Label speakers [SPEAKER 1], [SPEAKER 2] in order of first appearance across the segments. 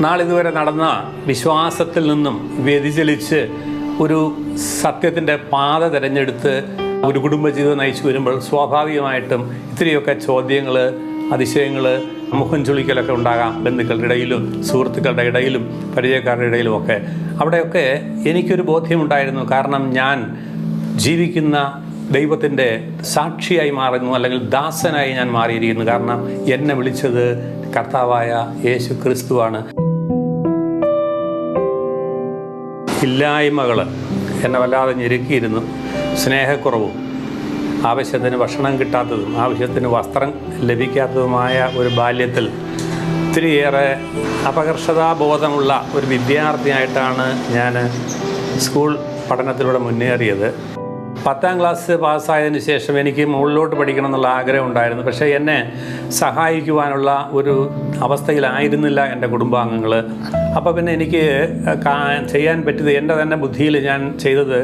[SPEAKER 1] നാളിതുവരെ നടന്ന വിശ്വാസത്തിൽ നിന്നും വ്യതിചലിച്ച് ഒരു സത്യത്തിൻ്റെ പാത തിരഞ്ഞെടുത്ത് ഒരു കുടുംബജീവിതം നയിച്ചു വരുമ്പോൾ സ്വാഭാവികമായിട്ടും ഇത്തിരിയൊക്കെ ചോദ്യങ്ങൾ, അതിശയങ്ങൾ, മുഖം ചുളിക്കലൊക്കെ ഉണ്ടാകാം. ബന്ധുക്കളുടെ ഇടയിലും സുഹൃത്തുക്കളുടെ ഇടയിലും പരിചയക്കാരുടെ ഇടയിലുമൊക്കെ. അവിടെയൊക്കെ എനിക്കൊരു ബോധ്യമുണ്ടായിരുന്നു. കാരണം ഞാൻ ജീവിക്കുന്ന ദൈവത്തിൻ്റെ സാക്ഷിയായി മാറുന്നു, അല്ലെങ്കിൽ ദാസനായി ഞാൻ മാറിയിരിക്കുന്നു. കാരണം എന്നെ വിളിച്ചത് കർത്താവായ യേശു ക്രിസ്തുവാണ്. ഇല്ലായ്മകൾ എന്നെ വല്ലാതെ ഞെരുക്കിയിരുന്നു. സ്നേഹക്കുറവും, ആവശ്യത്തിന് ഭക്ഷണം കിട്ടാത്തതും, ആവശ്യത്തിന് വസ്ത്രം ലഭിക്കാത്തതുമായ ഒരു ബാല്യത്തിൽ ഒത്തിരിയേറെ അപകർഷതാബോധമുള്ള ഒരു വിദ്യാർത്ഥിയായിട്ടാണ് ഞാൻ സ്കൂൾ പഠനത്തിലൂടെ മുന്നേറിയത്. 10ാം ക്ലാസ് പാസ്സായതിന് ശേഷം എനിക്ക് മുകളിലോട്ട് പഠിക്കണം എന്നുള്ള ആഗ്രഹം ഉണ്ടായിരുന്നു. പക്ഷേ എന്നെ സഹായിക്കുവാനുള്ള ഒരു അവസ്ഥയിലായിരുന്നില്ല എൻ്റെ കുടുംബാംഗങ്ങൾ. അപ്പോൾ പിന്നെ എനിക്ക് ചെയ്യാൻ പറ്റിയത്, എൻ്റെ തന്നെ ബുദ്ധിയിൽ ഞാൻ ചെയ്തത്,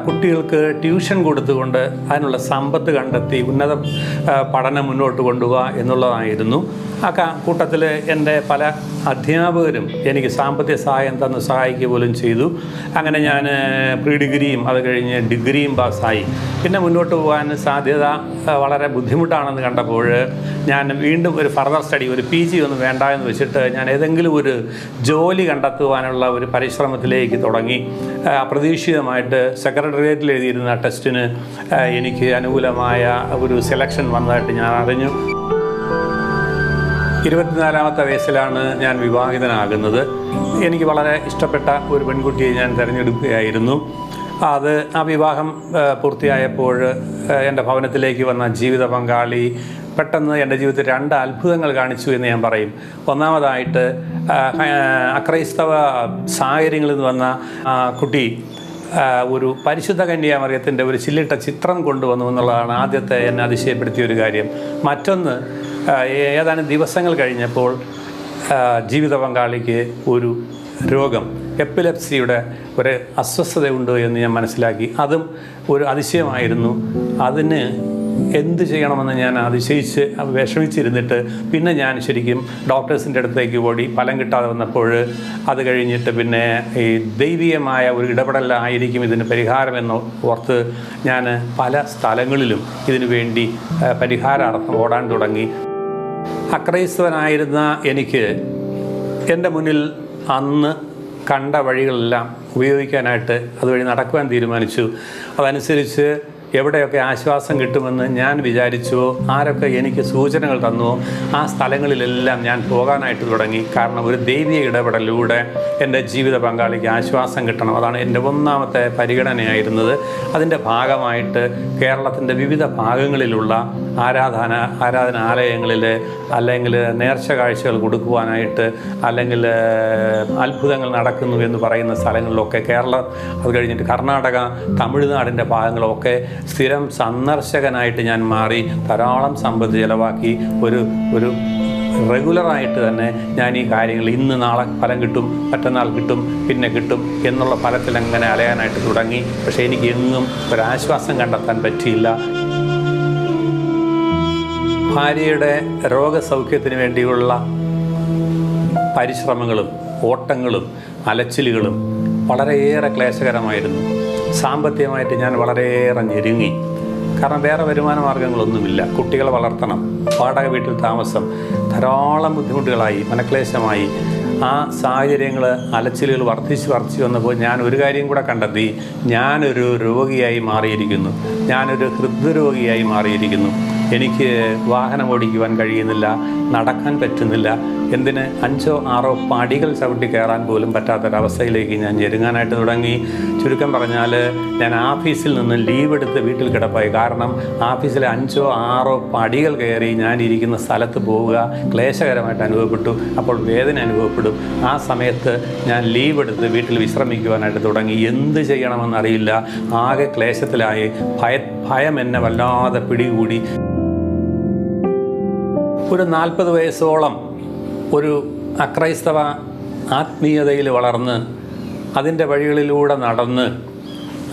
[SPEAKER 1] കുട്ടികൾക്ക് ട്യൂഷൻ കൊടുത്തുകൊണ്ട് അതിനുള്ള സമ്പത്ത് കണ്ടെത്തി ഉന്നത പഠനം മുന്നോട്ട് കൊണ്ടുപോകുക എന്നുള്ളതായിരുന്നു. ആ കൂട്ടത്തിൽ എൻ്റെ പല അധ്യാപകരും എനിക്ക് സാമ്പത്തിക സഹായം തന്ന് സഹായിക്കുക പോലും ചെയ്തു. അങ്ങനെ ഞാൻ പ്രീ ഡിഗ്രിയും അത് കഴിഞ്ഞ് ഡിഗ്രിയും പാസ്സായി. പിന്നെ മുന്നോട്ട് പോകാൻ സാധ്യത വളരെ ബുദ്ധിമുട്ടാണെന്ന് കണ്ടപ്പോൾ ഞാൻ വീണ്ടും ഒരു ഫർദർ സ്റ്റഡി, ഒരു PG ഒന്നും വേണ്ട എന്ന് വെച്ചിട്ട് ഞാൻ ഏതെങ്കിലും ഒരു ജോലി കണ്ടെത്തുവാനുള്ള ഒരു പരിശ്രമത്തിലേക്ക് തുടങ്ങി. അപ്രതീക്ഷിതമായിട്ട് സെക്രട്ടേറിയറ്റിൽ എഴുതിയിരുന്ന ടെസ്റ്റിന് എനിക്ക് അനുകൂലമായ ഒരു സെലക്ഷൻ വന്നതായിട്ട് ഞാൻ അറിഞ്ഞു. 24ാമത്തെ വയസ്സിലാണ് ഞാൻ വിവാഹിതനാകുന്നത്. എനിക്ക് വളരെ ഇഷ്ടപ്പെട്ട ഒരു പെൺകുട്ടിയെ ഞാൻ തിരഞ്ഞെടുക്കുകയായിരുന്നു. ആ വിവാഹം പൂർത്തിയായപ്പോൾ എൻ്റെ ഭവനത്തിലേക്ക് വന്ന ജീവിത പങ്കാളി പെട്ടെന്ന് എൻ്റെ ജീവിതത്തിൽ 2 അത്ഭുതങ്ങൾ കാണിച്ചു എന്ന് ഞാൻ പറയും. ഒന്നാമതായിട്ട് അക്രൈസ്തവ സാഹചര്യങ്ങളിൽ നിന്ന് വന്ന കുട്ടി ഒരു പരിശുദ്ധ കന്യാമറിയത്തിൻ്റെ ഒരു ചില്ലിട്ട ചിത്രം കൊണ്ടുവന്നു എന്നുള്ളതാണ് ആദ്യത്തെ എന്നെ അതിശയപ്പെടുത്തിയ ഒരു കാര്യം. മറ്റൊന്ന്, ഏതാനും ദിവസങ്ങൾ കഴിഞ്ഞപ്പോൾ ജീവിത പങ്കാളിക്ക് ഒരു രോഗം, എപ്പിലെപ്സിയുടെ ഒരു അസ്വസ്ഥതയുണ്ട് എന്ന് ഞാൻ മനസ്സിലാക്കി. അതും ഒരു അതിശയമായിരുന്നു. അതിന് എന്ത് ചെയ്യണമെന്ന് ഞാൻ അതിശയിച്ച് വിഷമിച്ചിരുന്നിട്ട് പിന്നെ ഞാൻ ശരിക്കും ഡോക്ടേഴ്സിൻ്റെ അടുത്തേക്ക് ഓടി. ഫലം കിട്ടാതെ വന്നപ്പോൾ അത് കഴിഞ്ഞിട്ട് പിന്നെ ഈ ദൈവീയമായ ഒരു ഇടപെടലായിരിക്കും ഇതിന് പരിഹാരമെന്ന് ഓർത്ത് ഞാൻ പല സ്ഥലങ്ങളിലും ഇതിനു വേണ്ടി പരിഹാരാർത്ഥം ഓടാൻ തുടങ്ങി. അക്രൈസ്തവനായിരുന്ന എനിക്ക് എൻ്റെ മുന്നിൽ അന്ന് കണ്ട വഴികളെല്ലാം ഉപയോഗിക്കാനായിട്ട് അതുവഴി നടക്കുവാൻ തീരുമാനിച്ചു. അതനുസരിച്ച് എവിടെയൊക്കെ ആശ്വാസം കിട്ടുമെന്ന് ഞാൻ വിചാരിച്ചുവോ, ആരൊക്കെ എനിക്ക് സൂചനകൾ തന്നുവോ, ആ സ്ഥലങ്ങളിലെല്ലാം ഞാൻ പോകാനായിട്ട് തുടങ്ങി. കാരണം ഒരു ദൈവീയ ഇടപെടലിലൂടെ എൻ്റെ ജീവിത പങ്കാളിക്ക് ആശ്വാസം കിട്ടണം. അതാണ് എൻ്റെ ഒന്നാമത്തെ പരിഗണനയായിരുന്നത്. അതിൻ്റെ ഭാഗമായിട്ട് കേരളത്തിൻ്റെ വിവിധ ഭാഗങ്ങളിലുള്ള ആരാധനാലയങ്ങളിൽ അല്ലെങ്കിൽ നേർച്ച കാഴ്ചകൾ കൊടുക്കുവാനായിട്ട്, അല്ലെങ്കിൽ അത്ഭുതങ്ങൾ നടക്കുന്നു എന്ന് പറയുന്ന സ്ഥലങ്ങളിലൊക്കെ അത് കഴിഞ്ഞിട്ട് കർണാടക, തമിഴ്നാടിൻ്റെ ഭാഗങ്ങളൊക്കെ സ്ഥിരം സന്ദർശകനായിട്ട് ഞാൻ മാറി. ധാരാളം സമ്പത്ത് ചിലവാക്കി ഒരു റെഗുലറായിട്ട് തന്നെ ഞാൻ ഈ കാര്യങ്ങൾ ഇന്ന് നാളെ ഫലം കിട്ടും, മറ്റന്നാൾ കിട്ടും, പിന്നെ കിട്ടും എന്നുള്ള ഫലത്തിൽ അങ്ങനെ അലയാനായിട്ട് തുടങ്ങി. പക്ഷേ എനിക്ക് എങ്ങും ഒരാശ്വാസം കണ്ടെത്താൻ പറ്റിയില്ല. ഭാര്യയുടെ രോഗസൗഖ്യത്തിന് വേണ്ടിയുള്ള പരിശ്രമങ്ങളും ഓട്ടങ്ങളും അലച്ചിലുകളും വളരെയേറെ ക്ലേശകരമായിരുന്നു. സാമ്പത്തികമായിട്ട് ഞാൻ വളരെയേറെ ഞെരുങ്ങി. കാരണം വേറെ വരുമാന മാർഗ്ഗങ്ങളൊന്നുമില്ല. കുട്ടികളെ വളർത്തണം, വാടക വീട്ടിൽ താമസം, ധാരാളം ബുദ്ധിമുട്ടുകളായി, മനക്ലേശമായി. ആ സാഹചര്യങ്ങൾ, അലച്ചിലുകൾ വർദ്ധിച്ച് വന്നപ്പോൾ ഞാൻ ഒരു കാര്യം കൂടെ കണ്ടെത്തി. ഞാനൊരു രോഗിയായി മാറിയിരിക്കുന്നു. ഞാനൊരു ഹൃദ്രോഗിയായി മാറിയിരിക്കുന്നു. എനിക്ക് വാഹനം ഓടിക്കുവാൻ കഴിയുന്നില്ല, നടക്കാൻ പറ്റുന്നില്ല. എന്തിന് 5-6 പടികൾ ചവിട്ടി കയറാൻ പോലും പറ്റാത്തൊരവസ്ഥയിലേക്ക് ഞാൻ ഞെരുങ്ങാനായിട്ട് തുടങ്ങി. ചുരുക്കം പറഞ്ഞാൽ ഞാൻ ഓഫീസിൽ നിന്ന് ലീവ് എടുത്ത് വീട്ടിൽ കിടപ്പായി. കാരണം ഓഫീസിലെ 5-6 പടികൾ കയറി ഞാൻ ഇരിക്കുന്ന സ്ഥലത്ത് പോവുക ക്ലേശകരമായിട്ട് അനുഭവപ്പെട്ടു. അപ്പോൾ വേദന അനുഭവപ്പെടും. ആ സമയത്ത് ഞാൻ ലീവ് എടുത്ത് വീട്ടിൽ വിശ്രമിക്കുവാനായിട്ട് തുടങ്ങി. എന്ത് ചെയ്യണമെന്നറിയില്ല. ആകെ ക്ലേശത്തിലായി. ഭയം എന്നെ വല്ലാതെ പിടികൂടി. ഒരു 40 വയസ്സോളം ഒരു അക്രൈസ്തവ ആത്മീയതയിൽ വളർന്ന് അതിൻ്റെ വഴികളിലൂടെ നടന്ന്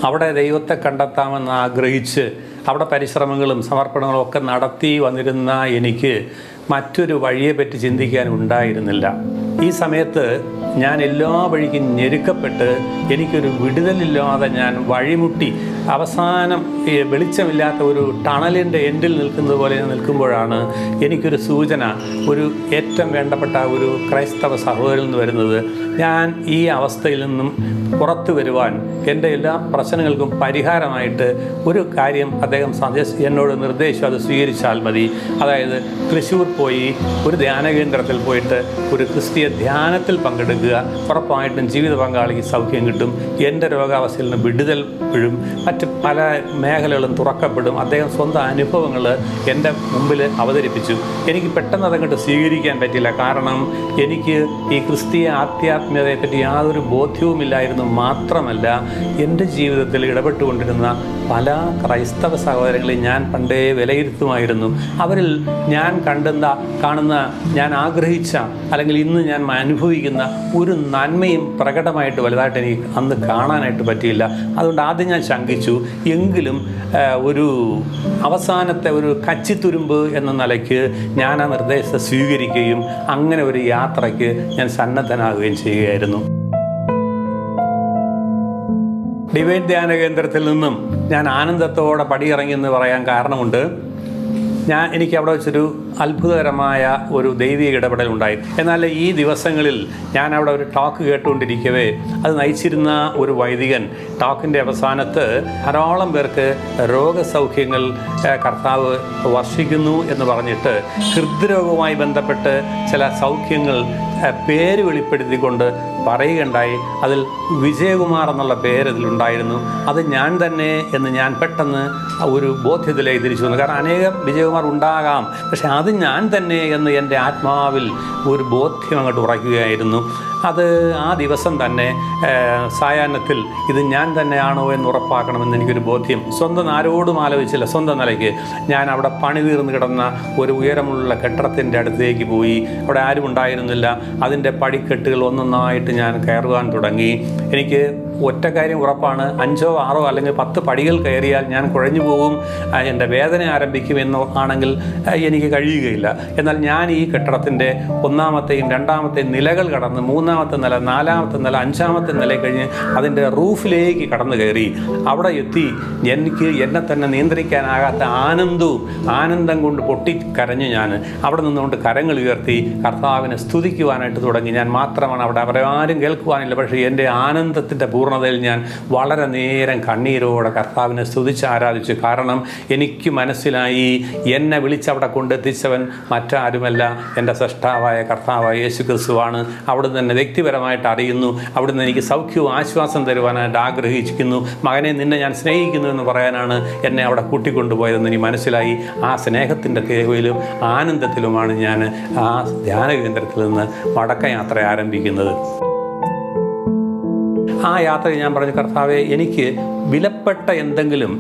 [SPEAKER 1] അവിടെ ദൈവത്തെ കണ്ടെത്താമെന്ന് ആഗ്രഹിച്ച് അവിടെ പരിശ്രമങ്ങളും സമർപ്പണങ്ങളും ഒക്കെ നടത്തി വന്നിരുന്ന എനിക്ക് മറ്റൊരു വഴിയെപ്പറ്റി ചിന്തിക്കാൻ ഉണ്ടായിരുന്നില്ല. ഈ സമയത്ത് ഞാൻ എല്ലാ വഴിക്കും ഞെരുക്കപ്പെട്ട് എനിക്കൊരു വിടുതലില്ലാതെ ഞാൻ വഴിമുട്ടി അവസാനം വെളിച്ചമില്ലാത്ത ഒരു ടണലിൻ്റെ എൻഡിൽ നിൽക്കുന്നത് പോലെ നിൽക്കുമ്പോഴാണ് എനിക്കൊരു സൂചന, ഒരു ഏറ്റവും വേണ്ടപ്പെട്ട ഒരു ക്രൈസ്തവ സഹോദരനിൽ നിന്ന് വരുന്നത്. ഞാൻ ഈ അവസ്ഥയിൽ നിന്നും പുറത്തു വരുവാൻ എൻ്റെ എല്ലാ പ്രശ്നങ്ങൾക്കും പരിഹാരമായിട്ട് ഒരു കാര്യം അദ്ദേഹം എന്നോട് നിർദ്ദേശിച്ചു, അത് സ്വീകരിച്ചാൽ മതി. അതായത് തൃശ്ശൂർ പോയി ഒരു ധ്യാന കേന്ദ്രത്തിൽ പോയിട്ട് ഒരു ക്രിസ്തീയ ധ്യാനത്തിൽ പങ്കെടുക്കുക. ഉറപ്പായിട്ടും ജീവിത പങ്കാളിക്ക് സൗഖ്യം കിട്ടും, എൻ്റെ രോഗാവസ്ഥയിൽ നിന്ന് വിടുതൽ വീഴും, മറ്റ് പല മേഖലകളും തുറക്കപ്പെടും. അദ്ദേഹം സ്വന്തം അനുഭവങ്ങൾ എൻ്റെ മുമ്പിൽ അവതരിപ്പിച്ചു. എനിക്ക് പെട്ടെന്ന് അതങ്ങോട്ട് സ്വീകരിക്കാൻ പറ്റില്ല. കാരണം എനിക്ക് ഈ ക്രിസ്തീയ ആധ്യാത്മികതയെപ്പറ്റി യാതൊരു ബോധ്യവുമില്ലായിരുന്നു. മാത്രമല്ല, എൻ്റെ ജീവിതത്തിൽ ഇടപെട്ടുകൊണ്ടിരുന്ന പല ക്രൈസ്തവ സഹോദരങ്ങളെ ഞാൻ പണ്ടേ വിലയിരുത്തുമായിരുന്നു. അവരിൽ ഞാൻ കാണുന്ന ഞാൻ ആഗ്രഹിച്ച അല്ലെങ്കിൽ ഇന്ന് ഞാൻ അനുഭവിക്കുന്ന ഒരു നന്മയും പ്രകടമായിട്ട് വലുതായിട്ട് എനിക്ക് അന്ന് കാണാനായിട്ട് പറ്റിയില്ല. അതുകൊണ്ട് ആദ്യം ഞാൻ ശങ്കിച്ചു. എങ്കിലും ഒരു അവസാനത്തെ ഒരു കച്ചിത്തുരുമ്പ് എന്ന നിലയ്ക്ക് ഞാൻ ആ നിർദ്ദേശത്തെ സ്വീകരിക്കുകയും അങ്ങനെ ഒരു യാത്രയ്ക്ക് ഞാൻ സന്നദ്ധനാകുകയും ചെയ്യുകയായിരുന്നു. ഡിവൈൻ ധ്യാന കേന്ദ്രത്തിൽ നിന്നും ഞാൻ ആനന്ദത്തോടെ പടിയിറങ്ങിയെന്ന് പറയാൻ കാരണമുണ്ട്. എനിക്ക് അവിടെ വെച്ചൊരു അത്ഭുതകരമായ ഒരു ദൈവിക ഇടപെടൽ ഉണ്ടായി. എന്നാൽ ഈ ദിവസങ്ങളിൽ ഞാൻ അവിടെ ഒരു ടോക്ക് കേട്ടുകൊണ്ടിരിക്കവേ അത് നയിച്ചിരുന്ന ഒരു വൈദികൻ ടോക്കിൻ്റെ അവസാനത്ത് ധാരാളം പേർക്ക് രോഗസൗഖ്യങ്ങൾ കർത്താവ് വർഷിക്കുന്നു എന്ന് പറഞ്ഞിട്ട് ഹൃദ്രോഗവുമായി ബന്ധപ്പെട്ട് ചില സൗഖ്യങ്ങൾ പേര് വെളിപ്പെടുത്തിക്കൊണ്ട് പറയുകയുണ്ടായി. അതിൽ വിജയകുമാർ എന്നുള്ള പേര് അതിലുണ്ടായിരുന്നു. അത് ഞാൻ തന്നെ എന്ന് ഞാൻ പെട്ടെന്ന് ഒരു ബോധ്യത്തിലേക്ക് തിരിച്ചു വന്നു. കാരണം അനേകം വിജയകുമാർ ഉണ്ടാകാം, പക്ഷെ അത് ഞാൻ തന്നെ എന്ന് എൻ്റെ ആത്മാവിൽ ഒരു ബോധ്യം അങ്ങോട്ട് ഉറയ്ക്കുകയായിരുന്നു. അത് ആ ദിവസം തന്നെ സായാഹ്നത്തിൽ ഇത് ഞാൻ തന്നെയാണോ എന്ന് ഉറപ്പാക്കണമെന്ന് എനിക്കൊരു ബോധ്യം. സ്വന്തം ആരോടും ആലോചിച്ചില്ല, സ്വന്തം നിലയ്ക്ക് ഞാൻ അവിടെ പണി തീർന്ന് കിടന്ന ഒരു ഉയരമുള്ള കെട്ടിടത്തിൻ്റെ അടുത്തേക്ക് പോയി. അവിടെ ആരും ഉണ്ടായിരുന്നില്ല. അതിൻ്റെ പടിക്കെട്ടുകൾ ഒന്നൊന്നായിട്ട് ഞാൻ കയറുവാൻ തുടങ്ങി. എനിക്ക് ഒറ്റ കാര്യം ഉറപ്പാണ്, 5 or 6 അല്ലെങ്കിൽ 10 പടികൾ കയറിയാൽ ഞാൻ കുഴഞ്ഞു പോകും, എൻ്റെ വേദന ആരംഭിക്കുമെന്നോ ആണെങ്കിൽ എനിക്ക് കഴിയുകയില്ല. എന്നാൽ ഞാൻ ഈ കെട്ടിടത്തിൻ്റെ 1ാമത്തെയും 2ാമത്തെയും നിലകൾ കടന്ന് 3ാമത്തെ നില, 4ാമത്തെ നില, 5ാമത്തെ നില കഴിഞ്ഞ് അതിൻ്റെ റൂഫിലേക്ക് കടന്നു കയറി. അവിടെ എത്തി എനിക്ക് എന്നെ തന്നെ നിയന്ത്രിക്കാനാകാത്ത ആനന്ദം കൊണ്ട് പൊട്ടിക്കരഞ്ഞു. ഞാൻ അവിടെ നിന്നുകൊണ്ട് കരങ്ങൾ ഉയർത്തി കർത്താവിനെ സ്തുതിക്കുവാനായിട്ട് തുടങ്ങി. ഞാൻ മാത്രമാണ് അവിടെ, അവരെ ആരും കേൾക്കുവാനില്ല. പക്ഷേ എൻ്റെ ആനന്ദത്തിൻ്റെ പൂർണ്ണതയിൽ ഞാൻ വളരെ നേരം കണ്ണീരോടെ കർത്താവിനെ സ്തുതിച്ച് ആരാധിച്ചു. കാരണം എനിക്ക് മനസ്സിലായി, എന്നെ വിളിച്ചവിടെ കൊണ്ടെത്തിച്ചവൻ മറ്റാരുമല്ല, എൻ്റെ സൃഷ്ടാവായ കർത്താവായ യേശു ക്രിസ്തുവാണ്. അവിടുന്ന് തന്നെ വ്യക്തിപരമായിട്ട് അറിയുന്നു. അവിടുന്ന് എനിക്ക് സൗഖ്യവും ആശ്വാസം തരുവാനായിട്ട് ആഗ്രഹിക്കുന്നു. മകനെ, നിന്നെ ഞാൻ സ്നേഹിക്കുന്നു എന്ന് പറയാനാണ് എന്നെ അവിടെ കൂട്ടിക്കൊണ്ടുപോയതെന്ന് എനിക്ക് മനസ്സിലായി. ആ സ്നേഹത്തിൻ്റെ തേവയിലും ആനന്ദത്തിലുമാണ് ഞാൻ ആ ധ്യാന കേന്ദ്രത്തിൽ നിന്ന് മടക്കയാത്ര ആരംഭിക്കുന്നത്. ആ യാത്രയിൽ ഞാൻ പറഞ്ഞു, കർത്താവേ, എനിക്ക് വിലപ്പെട്ട എന്തെങ്കിലും,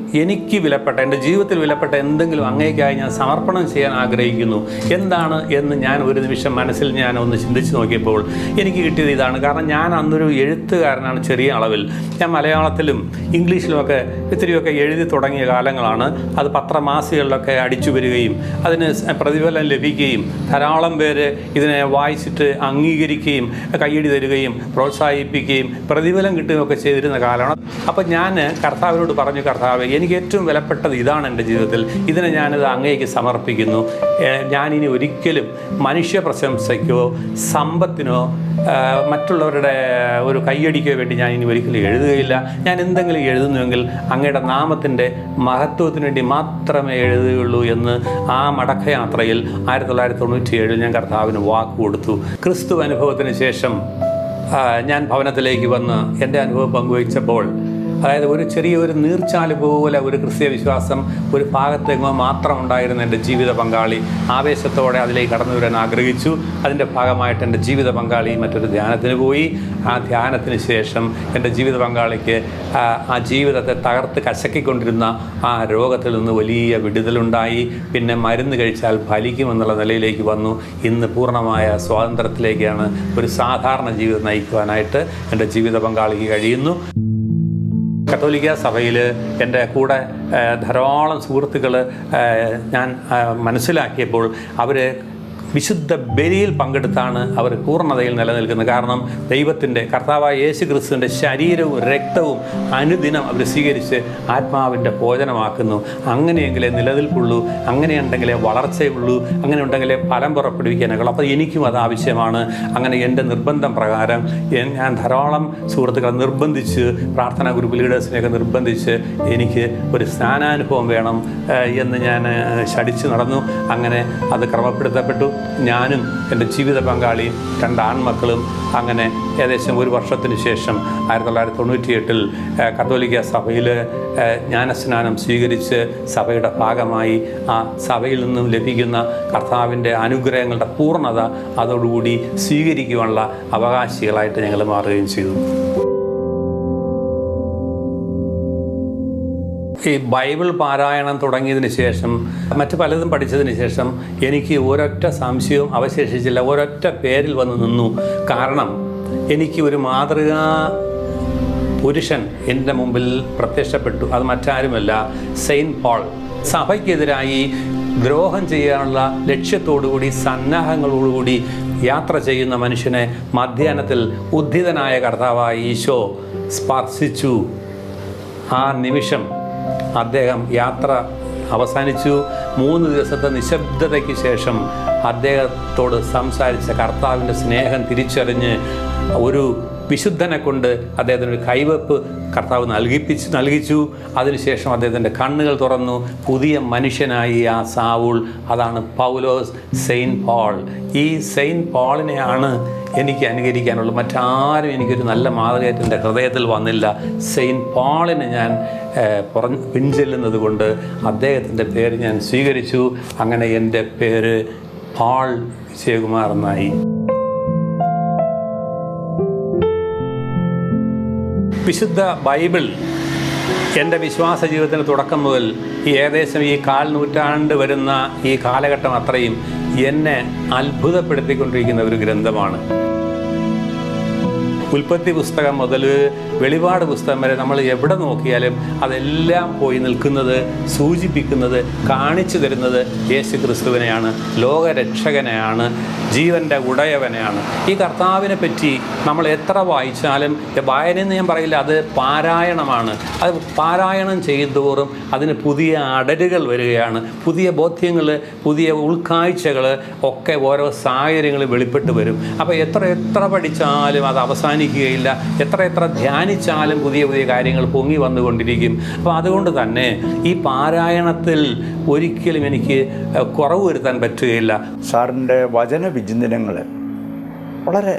[SPEAKER 1] എൻ്റെ ജീവിതത്തിൽ വിലപ്പെട്ട എന്തെങ്കിലും അങ്ങേക്കായി ഞാൻ സമർപ്പണം ചെയ്യാൻ ആഗ്രഹിക്കുന്നു. എന്താണ് എന്ന് ഞാൻ ഒരു നിമിഷം മനസ്സിൽ ഞാൻ ഒന്ന് ചിന്തിച്ച് നോക്കിയപ്പോൾ എനിക്ക് കിട്ടിയത് ഇതാണ്. കാരണം ഞാൻ അന്നൊരു എഴുത്തുകാരനാണ്. ചെറിയ അളവിൽ ഞാൻ മലയാളത്തിലും ഇംഗ്ലീഷിലുമൊക്കെ ഇത്തിരിയൊക്കെ എഴുതി തുടങ്ങിയ കാലങ്ങളാണ്. അത് പത്രമാസികളിലൊക്കെ അടിച്ചു വരികയും അതിന് പ്രതിഫലം ലഭിക്കുകയും ധാരാളം പേര് ഇതിനെ വായിച്ചിട്ട് അംഗീകരിക്കുകയും കയ്യടി തരികയും പ്രോത്സാഹിപ്പിക്കുകയും പ്രതിഫലം കിട്ടുകയൊക്കെ ചെയ്തിരുന്ന കാലമാണ്. അപ്പം ഞാൻ കർത്താവിനോട് പറഞ്ഞു, കർത്താവ്, എനിക്ക് ഏറ്റവും വിലപ്പെട്ടത് ഇതാണ് എൻ്റെ ജീവിതത്തിൽ, ഇതിനെ ഞാനിത് അങ്ങേക്ക് സമർപ്പിക്കുന്നു. ഞാനിനി ഒരിക്കലും മനുഷ്യ പ്രശംസയ്ക്കോ സമ്പത്തിനോ മറ്റുള്ളവരുടെ ഒരു കയ്യടിക്കോ വേണ്ടി ഞാൻ ഇനി ഒരിക്കലും എഴുതുകയില്ല. ഞാൻ എന്തെങ്കിലും എഴുതുന്നുവെങ്കിൽ അങ്ങയുടെ നാമത്തിൻ്റെ മഹത്വത്തിന് വേണ്ടി മാത്രമേ എഴുതുകയുള്ളൂ എന്ന് ആ മടക്കയാത്രയിൽ 1997 ഞാൻ കർത്താവിന് വാക്ക് കൊടുത്തു. ക്രിസ്തു അനുഭവത്തിന് ശേഷം ഞാൻ ഭവനത്തിലേക്ക് വന്ന് എൻ്റെ അനുഭവം പങ്കുവച്ചപ്പോൾ, അതായത് ഒരു ചെറിയൊരു നീർച്ചാല് പോലെ ഒരു ക്രിസ്തീയ വിശ്വാസം ഒരു ഭാഗത്തെങ്ങോ മാത്രം ഉണ്ടായിരുന്ന എൻ്റെ ജീവിത പങ്കാളി ആവേശത്തോടെ അതിലേക്ക് കടന്നു വരാൻ ആഗ്രഹിച്ചു. അതിൻ്റെ ഭാഗമായിട്ട് എൻ്റെ ജീവിത പങ്കാളി മറ്റൊരു ധ്യാനത്തിന് പോയി. ആ ധ്യാനത്തിന് ശേഷം എൻ്റെ ജീവിത പങ്കാളിക്ക് ആ ജീവിതത്തെ തകർത്ത് കശക്കിക്കൊണ്ടിരുന്ന ആ രോഗത്തിൽ നിന്ന് വലിയ വിടുതലുണ്ടായി. പിന്നെ മരുന്ന് കഴിച്ചാൽ ഫലിക്കുമെന്നുള്ള നിലയിലേക്ക് വന്നു. ഇന്ന് പൂർണ്ണമായ സ്വാതന്ത്ര്യത്തിലേക്കാണ് ഒരു സാധാരണ ജീവിതം നയിക്കുവാനായിട്ട് എൻ്റെ ജീവിത പങ്കാളിക്ക് കഴിയുന്നു. കത്തോലിക്ക സഭയിൽ എൻ്റെ കൂടെ ധാരാളം സുഹൃത്തുക്കൾ ഞാൻ മനസ്സിലാക്കിയപ്പോൾ അവർ വിശുദ്ധ ബലിയിൽ പങ്കെടുത്താണ് അവർ പൂർണ്ണതയിൽ നിലനിൽക്കുന്നത്. കാരണം ദൈവത്തിൻ്റെ കർത്താവായ യേശു ക്രിസ്തുവിൻ്റെ ശരീരവും രക്തവും അനുദിനം അവർ സ്വീകരിച്ച് ആത്മാവിൻ്റെ ഭോജനമാക്കുന്നു. അങ്ങനെയെങ്കിലേ നിലനിൽപ്പുള്ളൂ, അങ്ങനെയുണ്ടെങ്കിലേ വളർച്ചയുള്ളൂ, അങ്ങനെ ഉണ്ടെങ്കിലേ ഫലം പുറപ്പെടുവിക്കാനുള്ളൂ. അപ്പോൾ എനിക്കും അത് ആവശ്യമാണ്. അങ്ങനെ എൻ്റെ നിർബന്ധം പ്രകാരം ഞാൻ ധാരാളം സുഹൃത്തുക്കളെ നിർബന്ധിച്ച്, പ്രാർത്ഥനാ ഗ്രൂപ്പ് ലീഡേഴ്സിനെയൊക്കെ നിർബന്ധിച്ച് എനിക്ക് ഒരു സ്നാനാനുഭവം വേണം എന്ന് ഞാൻ ശഠിച്ച് നടന്നു. അങ്ങനെ അത് ക്രമപ്പെടുത്തപ്പെട്ടു. ഞാനും എൻ്റെ ജീവിത പങ്കാളിയും 2 ആൺമക്കളും അങ്ങനെ ഏകദേശം 1 വർഷത്തിന് ശേഷം 1998 കത്തോലിക്ക സഭയിൽ ജ്ഞാനസ്നാനം സ്വീകരിച്ച് സഭയുടെ ഭാഗമായി ആ സഭയിൽ നിന്നും ലഭിക്കുന്ന കർത്താവിൻ്റെ അനുഗ്രഹങ്ങളുടെ പൂർണ്ണത അതോടുകൂടി സ്വീകരിക്കുവാനുള്ള അവകാശികളായിട്ട് ഞങ്ങൾ മാറുകയും ചെയ്തു. ഈ ബൈബിൾ പാരായണം തുടങ്ങിയതിന് ശേഷം, മറ്റ് പലതും പഠിച്ചതിന് ശേഷം എനിക്ക് ഒരൊറ്റ സംശയവും അവശേഷിച്ചില്ല. ഒരൊറ്റ പേരിൽ വന്ന് നിന്നു. കാരണം എനിക്ക് ഒരു മാതൃകാ പുരുഷൻ എൻ്റെ മുമ്പിൽ പ്രത്യക്ഷപ്പെട്ടു. അത് മറ്റാരുമല്ല, സെയിൻറ്റ് പോൾ. സഭയ്ക്കെതിരായി ദ്രോഹം ചെയ്യാനുള്ള ലക്ഷ്യത്തോടുകൂടി സന്നാഹങ്ങളോടുകൂടി യാത്ര ചെയ്യുന്ന മനുഷ്യനെ മധ്യാഹ്നത്തിൽ ഉദ്ധിതനായ കർത്താവായ ഈശോ സ്പർശിച്ചു. ആ നിമിഷം അദ്ദേഹം യാത്ര അവസാനിച്ചു. 3 ദിവസത്തെ നിശബ്ദതയ്ക്ക് ശേഷം അദ്ദേഹത്തോട് സംസാരിച്ച കർത്താവിൻ്റെ സ്നേഹം തിരിച്ചറിഞ്ഞ് ഒരു വിശുദ്ധനെ കൊണ്ട് അദ്ദേഹത്തിന് ഒരു കൈവെപ്പ് കർത്താവ് നൽകിച്ചു. അതിനുശേഷം അദ്ദേഹത്തിൻ്റെ കണ്ണുകൾ തുറന്നു. പുതിയ മനുഷ്യനായി ആ സാവൂൾ. അതാണ് പൗലോസ്, സെയിൻറ്റ് പോൾ. ഈ സെയിൻറ്റ് പോളിനെയാണ് എനിക്ക് അനുകരിക്കാനുള്ളത്. മറ്റാരും എനിക്കൊരു നല്ല മാതൃകയായിട്ട് എൻ്റെ ഹൃദയത്തിൽ വന്നില്ല. സെയിൻറ്റ് പോളിനെ ഞാൻ പിൻചെല്ലുന്നത് കൊണ്ട് അദ്ദേഹത്തിൻ്റെ പേര് ഞാൻ സ്വീകരിച്ചു. അങ്ങനെ എൻ്റെ പേര് പോൾ വിജയകുമാർ എന്നായി. വിശുദ്ധ ബൈബിൾ എൻ്റെ വിശ്വാസ ജീവിതത്തിന് തുടക്കം മുതൽ ഏകദേശം ഈ 1/4 നൂറ്റാണ്ട് വരുന്ന ഈ കാലഘട്ടം അത്രയും എന്നെ അത്ഭുതപ്പെടുത്തിക്കൊണ്ടിരിക്കുന്ന ഒരു ഗ്രന്ഥമാണ്. ഉൽപ്പത്തി പുസ്തകം മുതൽ വെളിപാട് പുസ്തകം വരെ നമ്മൾ എവിടെ നോക്കിയാലും അതെല്ലാം പോയി നിൽക്കുന്നത്, സൂചിപ്പിക്കുന്നത്, കാണിച്ചു തരുന്നത് യേശു ക്രിസ്തുവിനെയാണ്, ലോകരക്ഷകനെയാണ്, ജീവൻ്റെ ഉടയവനെയാണ്. ഈ കർത്താവിനെ പറ്റി നമ്മൾ എത്ര വായിച്ചാലും, വായനയെന്ന് ഞാൻ പറയില്ല, അത് പാരായണമാണ്. അത് പാരായണം ചെയ്യുന്തോറും അതിന് പുതിയ അടരുകൾ വരികയാണ്, പുതിയ ബോധ്യങ്ങൾ, പുതിയ ഉൾക്കാഴ്ചകൾ ഒക്കെ ഓരോ സാഹചര്യങ്ങളിൽ വെളിപ്പെട്ട് വരും. അപ്പോൾ എത്ര പഠിച്ചാലും അത് അവസാനിക്കുകയില്ല, എത്ര ധ്യാനിച്ചാലും പുതിയ പുതിയ കാര്യങ്ങൾ പൊങ്ങി വന്നുകൊണ്ടിരിക്കും. അപ്പോൾ അതുകൊണ്ട് തന്നെ ഈ പാരായണത്തിൽ ഒരിക്കലും എനിക്ക് കുറവ് വരുത്താൻ പറ്റുകയില്ല.
[SPEAKER 2] സാറിൻ്റെ വചന വിചിന്തനങ്ങൾ വളരെ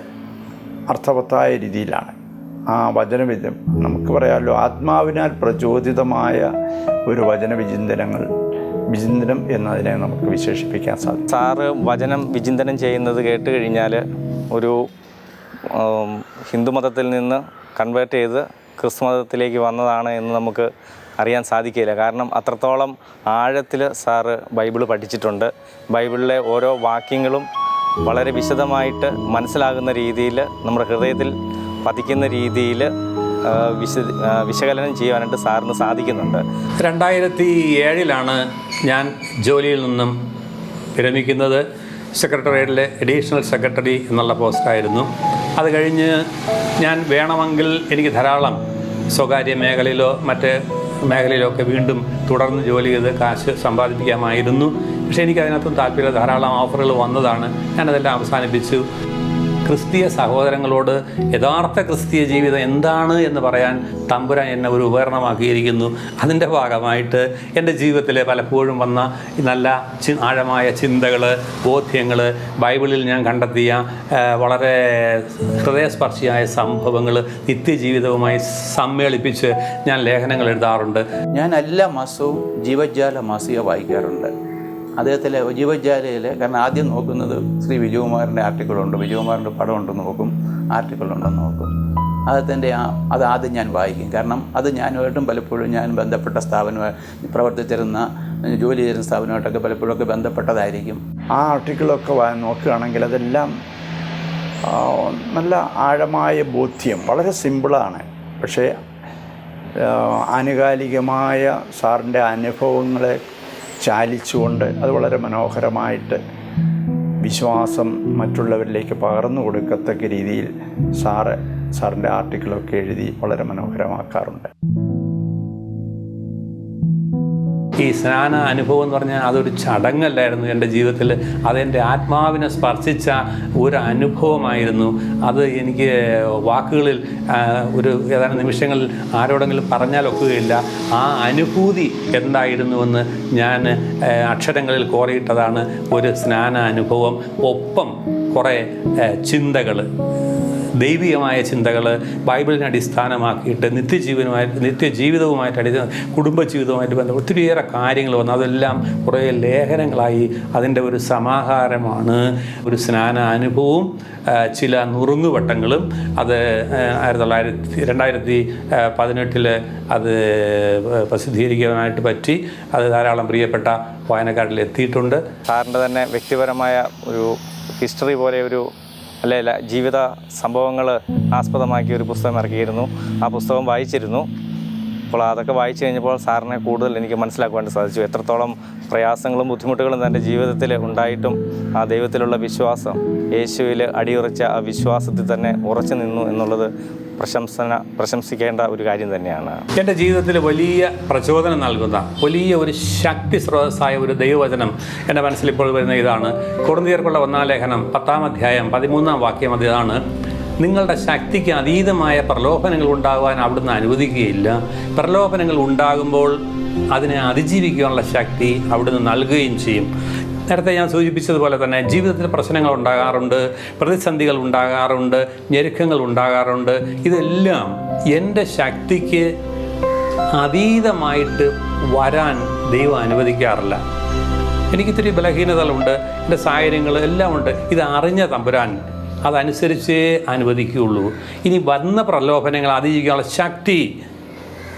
[SPEAKER 2] അർത്ഥവത്തായ രീതിയിലാണ്. ആ വചനവിചിന്തനം നമുക്ക് പറയാമല്ലോ, ആത്മാവിനാൽ പ്രചോദിതമായ ഒരു വിചിന്തനം എന്നതിനെ നമുക്ക് വിശേഷിപ്പിക്കാൻ സാധിക്കും.
[SPEAKER 3] സാറ് വചനം വിചിന്തനം ചെയ്യുന്നത് കേട്ട് കഴിഞ്ഞാൽ ഒരു ഹിന്ദുമതത്തിൽ നിന്ന് കൺവേർട്ട് ചെയ്ത് ക്രിസ്തു മതത്തിലേക്ക് വന്നതാണ് എന്ന് നമുക്ക് അറിയാൻ സാധിക്കില്ല. കാരണം അത്രത്തോളം ആഴത്തിൽ സാറ് ബൈബിള് പഠിച്ചിട്ടുണ്ട്. ബൈബിളിലെ ഓരോ വാക്യങ്ങളും വളരെ വിശദമായിട്ട് മനസ്സിലാകുന്ന രീതിയിൽ, നമ്മുടെ ഹൃദയത്തിൽ പതിക്കുന്ന രീതിയിൽ വിശകലനം ചെയ്യാനായിട്ട് സാറിന് സാധിക്കുന്നുണ്ട്.
[SPEAKER 1] 2007 ഞാൻ ജോലിയിൽ നിന്നും വിരമിക്കുന്നത്. സെക്രട്ടേറിയറ്റിലെ അഡീഷണൽ സെക്രട്ടറി എന്നുള്ള പോസ്റ്റായിരുന്നു. അത് കഴിഞ്ഞ് ഞാൻ വേണമെങ്കിൽ എനിക്ക് ധാരാളം സ്വകാര്യ മേഖലയിലോ മറ്റ് മേഖലയിലോ ഒക്കെ വീണ്ടും തുടർന്ന് ജോലി ചെയ്ത് കാശ് സമ്പാദിപ്പിക്കാമായിരുന്നു. പക്ഷേ എനിക്കതിനകത്തും താല്പര്യം, ധാരാളം ഓഫറുകൾ വന്നതാണ്. ഞാനതെല്ലാം അവസാനിപ്പിച്ചു. ക്രിസ്തീയ സഹോദരങ്ങളോട് യഥാർത്ഥ ക്രിസ്തീയ ജീവിതം എന്താണ് എന്ന് പറയാൻ തമ്പുരാൻ എന്നെ ഒരു ഉപകരണമാക്കിയിരിക്കുന്നു. അതിൻ്റെ ഭാഗമായിട്ട് എൻ്റെ ജീവിതത്തിൽ പലപ്പോഴും വന്ന നല്ല ആഴമായ ചിന്തകൾ, ബോധ്യങ്ങൾ, ബൈബിളിൽ ഞാൻ കണ്ടെത്തിയ വളരെ ഹൃദയസ്പർശിയായ സംഭവങ്ങൾ നിത്യജീവിതവുമായി സമ്മേളിപ്പിച്ച് ഞാൻ ലേഖനങ്ങൾ എഴുതാറുണ്ട്.
[SPEAKER 4] ഞാൻ എല്ലാ മാസവും ജീവജാല മാസിക വായിക്കാറുണ്ട്. അദ്ദേഹത്തിലെ ജീവജാലയിൽ, കാരണം ആദ്യം നോക്കുന്നത് ശ്രീ വിജയകുമാറിൻ്റെ ആർട്ടിക്കിളുണ്ട്, വിജയകുമാറിൻ്റെ പടമുണ്ടെന്ന് നോക്കും, ആർട്ടിക്കിളുണ്ടെന്ന് നോക്കും. അത് ആദ്യം ഞാൻ വായിക്കും. കാരണം അത് ഞാനുമായിട്ടും പലപ്പോഴും ഞാൻ ബന്ധപ്പെട്ട സ്ഥാപനമായി പ്രവർത്തിച്ചിരുന്ന, ജോലി ചെയ്യുന്ന സ്ഥാപനമായിട്ടൊക്കെ പലപ്പോഴൊക്കെ ബന്ധപ്പെട്ടതായിരിക്കും.
[SPEAKER 2] ആ ആർട്ടിക്കിളൊക്കെ നോക്കുകയാണെങ്കിൽ അതെല്ലാം നല്ല ആഴമായ ബോധ്യം, വളരെ സിമ്പിളാണ്. പക്ഷേ ആനുകാലികമായ സാറിൻ്റെ അനുഭവങ്ങളെ ചാലിച്ചുകൊണ്ട് അത് വളരെ മനോഹരമായിട്ട് വിശ്വാസം മറ്റുള്ളവരിലേക്ക് പകർന്നു കൊടുക്കത്തക്ക രീതിയിൽ സാറിൻ്റെ ആർട്ടിക്കിളൊക്കെ എഴുതി വളരെ മനോഹരമാക്കാറുണ്ട്.
[SPEAKER 1] ഈ സ്നാന അനുഭവം എന്ന് പറഞ്ഞാൽ അതൊരു ചടങ്ങല്ലായിരുന്നു എൻ്റെ ജീവിതത്തിൽ. അതെൻ്റെ ആത്മാവിനെ സ്പർശിച്ച ഒരു അനുഭവമായിരുന്നു. അത് എനിക്ക് വാക്കുകളിൽ ഏതാനും നിമിഷങ്ങളിൽ ആരോടെങ്കിലും പറഞ്ഞാലൊക്കുകയില്ല. ആ അനുഭൂതി എന്തായിരുന്നുവെന്ന് ഞാൻ അക്ഷരങ്ങളിൽ കോറിയിട്ടതാണ് ഒരു സ്നാന അനുഭവം. ഒപ്പം കുറേ ചിന്തകൾ, ദൈവികമായ ചിന്തകൾ ബൈബിളിനെ അടിസ്ഥാനമാക്കിയിട്ട് നിത്യജീവിതവുമായിട്ട് കുടുംബജീവിതവുമായിട്ട് ബന്ധപ്പെട്ട് ഒത്തിരിയേറെ കാര്യങ്ങൾ വന്നു. അതെല്ലാം കുറേ ലേഖനങ്ങളായി അതിൻ്റെ ഒരു സമാഹാരമാണ് ഒരു സ്നാന അനുഭവവും ചില നുറുങ്ങുവട്ടങ്ങളും. അത് 2018 അത് പ്രസിദ്ധീകരിക്കാനായിട്ട് പറ്റി. അത് ധാരാളം പ്രിയപ്പെട്ട വായനക്കാരിൽ എത്തിയിട്ടുണ്ട്.
[SPEAKER 3] സാറിൻ്റെ തന്നെ വ്യക്തിപരമായ ഒരു ഹിസ്റ്ററി പോലെ ഒരു അല്ല ജീവിത സംഭവങ്ങൾ ആസ്പദമാക്കിയ ഒരു പുസ്തകം ഇറക്കിയിരുന്നു. ആ പുസ്തകം വായിച്ചിരുന്നു. അപ്പോൾ അതൊക്കെ വായിച്ചു കഴിഞ്ഞപ്പോൾ സാറിനെ കൂടുതൽ എനിക്ക് മനസ്സിലാക്കുവാൻ സാധിച്ചു. എത്രത്തോളം പ്രയാസങ്ങളും ബുദ്ധിമുട്ടുകളും തൻ്റെ ജീവിതത്തിൽ ഉണ്ടായിട്ടും ആ ദൈവത്തിലുള്ള വിശ്വാസം, യേശുവിൽ അടിയുറച്ച ആ വിശ്വാസത്തിൽ തന്നെ ഉറച്ചു നിന്നു എന്നുള്ളത് പ്രശംസിക്കേണ്ട ഒരു കാര്യം തന്നെയാണ്.
[SPEAKER 1] എൻ്റെ ജീവിതത്തിൽ വലിയ പ്രചോദനം നൽകുന്ന വലിയ ഒരു ശക്തി സ്രോതസ്സായ ഒരു ദൈവവചനം എൻ്റെ മനസ്സിൽ ഇപ്പോൾ വരുന്ന ഇതാണ്. കൊറിന്ത്യർക്കുള്ള 1-ാം ലേഖനം 10-ാം അധ്യായം 13-ാം വാക്യം. അതാണ്: നിങ്ങളുടെ ശക്തിക്ക് അതീതമായ പ്രലോഭനങ്ങൾ ഉണ്ടാകുവാൻ അവിടുന്ന് അനുവദിക്കുകയില്ല. പ്രലോഭനങ്ങൾ ഉണ്ടാകുമ്പോൾ അതിനെ അതിജീവിക്കാനുള്ള ശക്തി അവിടുന്ന് നൽകുകയും ചെയ്യും. നേരത്തെ ഞാൻ സൂചിപ്പിച്ചതുപോലെ തന്നെ ജീവിതത്തിൽ പ്രശ്നങ്ങൾ ഉണ്ടാകാറുണ്ട്, പ്രതിസന്ധികൾ ഉണ്ടാകാറുണ്ട്, ഞെരുക്കങ്ങൾ ഉണ്ടാകാറുണ്ട്. ഇതെല്ലാം എൻ്റെ ശക്തിക്ക് അതീതമായിട്ട് വരാൻ ദൈവം അനുവദിക്കാറില്ല. എനിക്കിത്തിരി ബലഹീനതകളുണ്ട്, എൻ്റെ സാഹചര്യങ്ങൾ എല്ലാം ഉണ്ട്. ഇത് അറിഞ്ഞ തമ്പുരാൻ അതനുസരിച്ചേ അനുവദിക്കുകയുള്ളൂ. ഇനി വന്ന പ്രലോഭനങ്ങൾ അതിജീവിക്കാനുള്ള ശക്തി,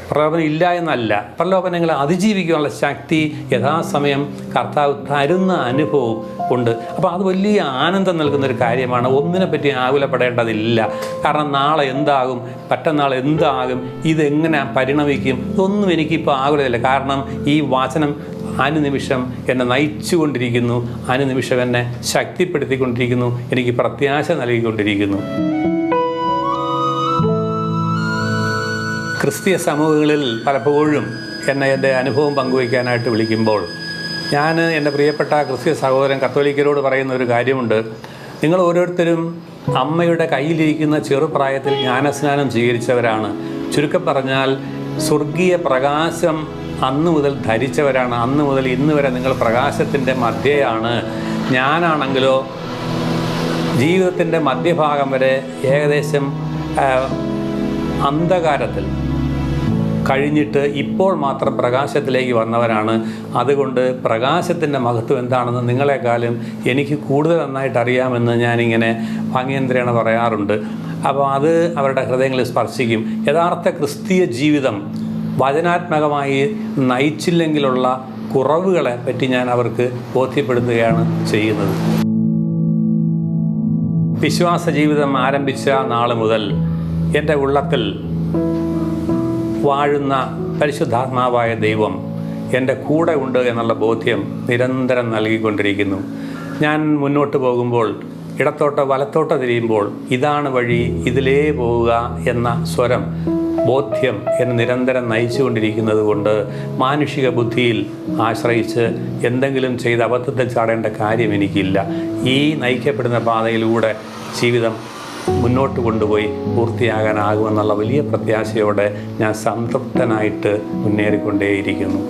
[SPEAKER 1] പ്രലോഭനം ഇല്ല എന്നല്ല, പ്രലോഭനങ്ങളെ അതിജീവിക്കാനുള്ള ശക്തി യഥാസമയം കർത്താവ് തരുന്ന അനുഭവം ഉണ്ട്. അപ്പോൾ അത് വലിയ ആനന്ദം നൽകുന്നൊരു കാര്യമാണ്. ഒന്നിനെപ്പറ്റി ആകുലപ്പെടേണ്ടതില്ല. കാരണം നാളെ എന്താകും, മറ്റന്നാൾ എന്താകും, ഇതെങ്ങനെ പരിണമിക്കും, ഇതൊന്നും എനിക്കിപ്പോൾ ആകുലമില്ല. കാരണം ഈ വചനം അനുനിമിഷം എന്നെ നയിച്ചുകൊണ്ടിരിക്കുന്നു, അനുനിമിഷം എന്നെ ശക്തിപ്പെടുത്തിക്കൊണ്ടിരിക്കുന്നു, എനിക്ക് പ്രത്യാശ നൽകിക്കൊണ്ടിരിക്കുന്നു. ക്രിസ്തീയ സമൂഹങ്ങളിൽ പലപ്പോഴും എന്നെ എൻ്റെ അനുഭവം പങ്കുവയ്ക്കാനായിട്ട് വിളിക്കുമ്പോൾ ഞാൻ എൻ്റെ പ്രിയപ്പെട്ട ക്രിസ്തീയ സഹോദരൻ കത്തോലിക്കരോട് പറയുന്ന ഒരു കാര്യമുണ്ട്. നിങ്ങൾ ഓരോരുത്തരും അമ്മയുടെ കയ്യിലിരിക്കുന്ന ചെറുപ്രായത്തിൽ ജ്ഞാനസ്നാനം സ്വീകരിച്ചവരാണ്. ചുരുക്കം പറഞ്ഞാൽ സ്വർഗീയ പ്രകാശം അന്ന് മുതൽ ധരിച്ചവരാണ്. അന്ന് മുതൽ ഇന്ന് വരെ നിങ്ങൾ പ്രകാശത്തിൻ്റെ മധ്യയാണ്. ഞാനാണെങ്കിലോ ജീവിതത്തിൻ്റെ മധ്യഭാഗം വരെ ഏകദേശം അന്ധകാരത്തിൽ കഴിഞ്ഞിട്ട് ഇപ്പോൾ മാത്രം പ്രകാശത്തിലേക്ക് വന്നവരാണ്. അതുകൊണ്ട് പ്രകാശത്തിൻ്റെ മഹത്വം എന്താണെന്ന് നിങ്ങളെക്കാളും എനിക്ക് കൂടുതൽ നന്നായിട്ട് അറിയാമെന്ന് ഞാനിങ്ങനെ ഭംഗിയന്ത്രേണ പറയാറുണ്ട്. അപ്പോൾ അത് അവരുടെ ഹൃദയങ്ങളിൽ സ്പർശിക്കും. യഥാർത്ഥ ക്രിസ്തീയ ജീവിതം വചനാത്മകമായി നയിച്ചില്ലെങ്കിലുള്ള കുറവുകളെ പറ്റി ഞാൻ അവർക്ക് ബോധ്യപ്പെടുത്തുകയാണ് ചെയ്യുന്നത്. വിശ്വാസ ജീവിതം ആരംഭിച്ച നാൾ മുതൽ എൻ്റെ ഉള്ളത്തിൽ വാഴുന്ന പരിശുദ്ധാത്മാവായ ദൈവം എൻ്റെ കൂടെ ഉണ്ട് എന്നുള്ള ബോധ്യം നിരന്തരം നൽകിക്കൊണ്ടിരിക്കുന്നു. ഞാൻ മുന്നോട്ട് പോകുമ്പോൾ, ഇടത്തോട്ടോ വലത്തോട്ടോ തിരിയുമ്പോൾ ഇതാണ് വഴി, ഇതിലേ പോവുക എന്ന സ്വരം, ബോധ്യം എന്നെ നിരന്തരം നയിച്ചുകൊണ്ടിരിക്കുന്നത് കൊണ്ട് മാനുഷിക ബുദ്ധിയിൽ ആശ്രയിച്ച് എന്തെങ്കിലും ചെയ്ത് അബദ്ധത്തിൽ ചാടേണ്ട കാര്യം എനിക്കില്ല. ഈ നയിക്കപ്പെടുന്ന പാതയിലൂടെ ജീവിതം മുന്നോട്ട് കൊണ്ടുപോയി പൂർത്തിയാകാനാകുമെന്നുള്ള വലിയ പ്രത്യാശയോടെ ഞാൻ സംതൃപ്തനായിട്ട് മുന്നേറിക്കൊണ്ടേയിരിക്കുന്നു.